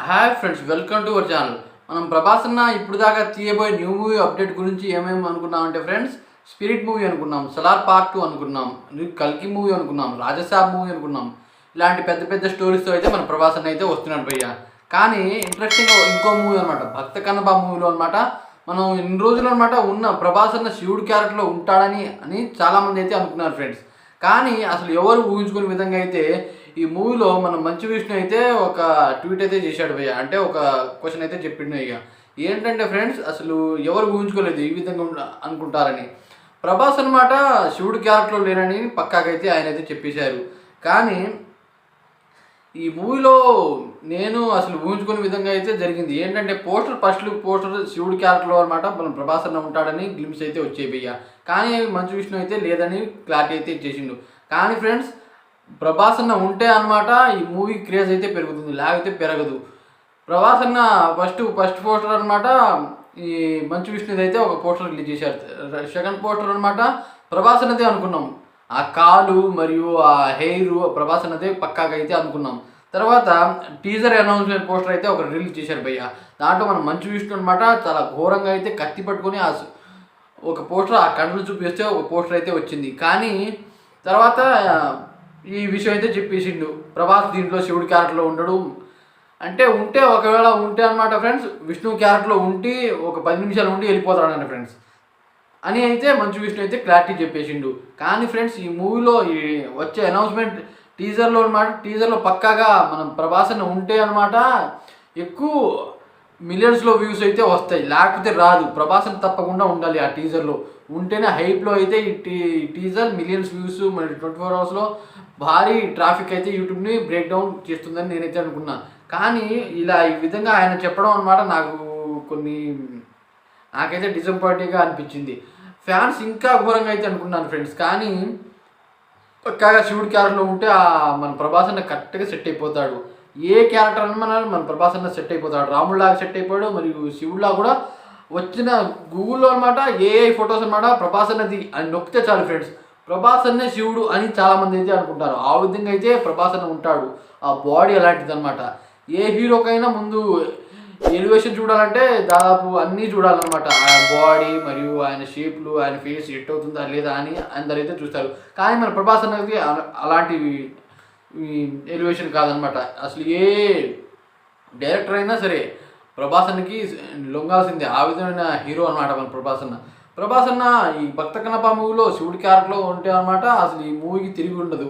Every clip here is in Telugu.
Hi friends, welcome to our channel. మనం ప్రభాస్ అన్న ఇప్పుడు దాకా తీయబోయే న్యూ మూవీ అప్డేట్ గురించి ఏమేమి అనుకున్నామంటే ఫ్రెండ్స్, స్పిరిట్ మూవీ అనుకున్నాం, సలార్ పార్ట్ 2 అనుకున్నాం, కల్కి మూవీ అనుకున్నాం, రాజసాబ్ మూవీ అనుకున్నాం. ఇలాంటి పెద్ద పెద్ద స్టోరీస్తో అయితే మన ప్రభాస్ అన్న అయితే వస్తున్నాడు భయ్య. కానీ ఇంట్రెస్టింగ్గా ఇంకో మూవీ అనమాట, భక్త కన్నప్ప మూవీలో అనమాట. మనం ఇన్ని రోజులు అనమాట ఉన్న ప్రభాస్ అన్న శివుడు క్యారెక్టర్లో ఉంటాడని చాలామంది అయితే అనుకున్నారు ఫ్రెండ్స్. కానీ అసలు ఎవరు ఊహించుకునే విధంగా అయితే ఈ మూవీలో మన మంచు విష్ణు అయితే ఒక ట్వీట్ అయితే చేశాడు భయ్య. అంటే ఒక క్వశ్చన్ అయితే చెప్పిండు. ఇక ఏంటంటే ఫ్రెండ్స్, అసలు ఎవరు ఊహించుకోలేదు ఈ విధంగా అనుకుంటారని. ప్రభాస్ అనమాట శివుడు క్యారెక్టర్లో లేనని పక్కాకైతే ఆయన అయితే చెప్పేశారు. కానీ ఈ మూవీలో నేను అసలు ఊహించుకునే విధంగా అయితే జరిగింది. ఏంటంటే ఫస్ట్ లుక్ పోస్టర్ శివుడి క్యారెక్టర్లో అనమాట మన ప్రభాస్ అన్న ఉంటాడని గ్లిమ్స్ అయితే వచ్చే భయ్య. కానీ మంచు విష్ణు అయితే లేదని క్లారిటీ అయితే ఇచ్చేసిండు. కానీ ఫ్రెండ్స్, ప్రభాస్ అన్న ఉంటే అనమాట ఈ మూవీ క్రేజ్ అయితే పెరుగుతుంది, లేకపోతే పెరగదు. ప్రభాస్ అన్న ఫస్ట్ పోస్టర్ అనమాట ఈ మంచు విష్ణుది అయితే ఒక పోస్టర్ రిలీజ్ చేశారు. సెకండ్ పోస్టర్ అనమాట ప్రభాస్ అన్నదే అనుకున్నాం. ఆ కాలు మరియు ఆ హెయిర్ ప్రభాస్ అన్నదే పక్కాగా అయితే అనుకున్నాం. తర్వాత టీజర్ అనౌన్స్మెంట్ పోస్టర్ అయితే ఒక రిలీజ్ చేశారు భయ్య. దాంట్లో మనం మంచు విష్ణు అనమాట చాలా ఘోరంగా అయితే కత్తి పట్టుకొని ఒక పోస్టర్ ఆ కండ్లు చూపిస్తే ఒక పోస్టర్ అయితే వచ్చింది. కానీ తర్వాత ఈ విషయం అయితే చెప్పేసిండు, ప్రభాస్ దీంట్లో శివుడి క్యారెక్టర్లో ఉండడు అంటే ఒకవేళ ఉంటే అనమాట ఫ్రెండ్స్, విష్ణు క్యారెక్టర్లో ఉండి ఒక 10 నిమిషాలు ఉండి వెళ్ళిపోతాడంట ఫ్రెండ్స్ అని అయితే మంచు విష్ణు అయితే క్లారిటీ చెప్పేసిండు. కానీ ఫ్రెండ్స్, ఈ మూవీలో ఈ వచ్చే అనౌన్స్మెంట్ టీజర్లో పక్కాగా మనం ప్రభాస్ అన్న ఉంటే అనమాట ఎక్కువ మిలియన్స్లో వ్యూస్ అయితే వస్తాయి, లేకపోతే రాదు. ప్రభాస్ అన్న తప్పకుండా ఉండాలి ఆ టీజర్లో, ఉంటేనే హైప్లో అయితే ఈ టీజర్ మిలియన్స్ వ్యూస్ మరి 24 అవర్స్లో భారీ ట్రాఫిక్ అయితే యూట్యూబ్ని బ్రేక్ డౌన్ చేస్తుందని నేనైతే అనుకున్నా. కానీ ఈ విధంగా ఆయన చెప్పడం అనమాట నాకైతే డిసప్పాయింటింగ్గా అనిపించింది. ఫ్యాన్స్ ఇంకా ఘోరంగా అయితే అనుకున్నాను ఫ్రెండ్స్. కానీ పక్కాగా శివుడి క్యారెక్టర్లో ఉంటే మన ప్రభాస్ అన్న కరెక్ట్గా సెట్ అయిపోతాడు. ఏ క్యారెక్టర్ అన్న మన ప్రభాస్ అన్న సెట్ అయిపోతాడు. రాముడిలాగా సెట్ అయిపోయాడు, మరియు శివుడిలా కూడా వచ్చిన గూగుల్లో అనమాట ఏఐ ఫొటోస్ అనమాట ప్రభాస్ అన్నది అని నొక్కితే చాలు ఫ్రెండ్స్, ప్రభాస్ అన్నే శివుడు అని చాలామంది అయితే అనుకుంటారు. ఆ విధంగా అయితే ప్రభాస్ అన్న ఉంటాడు. ఆ బాడీ అలాంటిది అనమాట. ఏ హీరోకైనా ముందు ఎలివేషన్ చూడాలంటే దాదాపు అన్నీ చూడాలన్నమాట. ఆయన బాడీ మరియు ఆయన షేప్లు, ఆయన ఫేస్ సెట్ అవుతుందా లేదా అని అందరైతే చూస్తారు. కానీ మన ప్రభాస్ అన్నది అలాంటి ఎలివేషన్ కాదనమాట. అసలు ఏ డైరెక్టర్ అయినా సరే ప్రభాస్ అన్నకి లొంగాల్సిందే. ఆ విధమైన హీరో అనమాట మన ప్రభాస్ అన్న ఈ భక్త కన్నప్ప మూవీలో శివుడి క్యారెక్టర్లో ఉంటే అనమాట అసలు ఈ మూవీకి తిరిగి ఉండదు.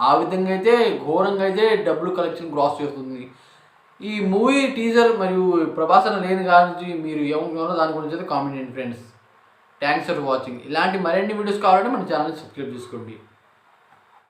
ఆ విధంగా అయితే ఘోరంగా అయితే డబ్బులు కలెక్షన్ క్రాస్ చేస్తుంది. ఈ మూవీ టీజర్ మరియు ప్రభాస్ అన్న లేని గురించి మీరు ఏమనుకున్నారో దాని గురించి అయితే కామెంట్ చేయండి ఫ్రెండ్స్. Thanks for watching. ఇలాంటి మరిన్ని వీడియోస్ కావాలంటే మన ఛానల్ సబ్స్క్రైబ్ చేసుకోండి.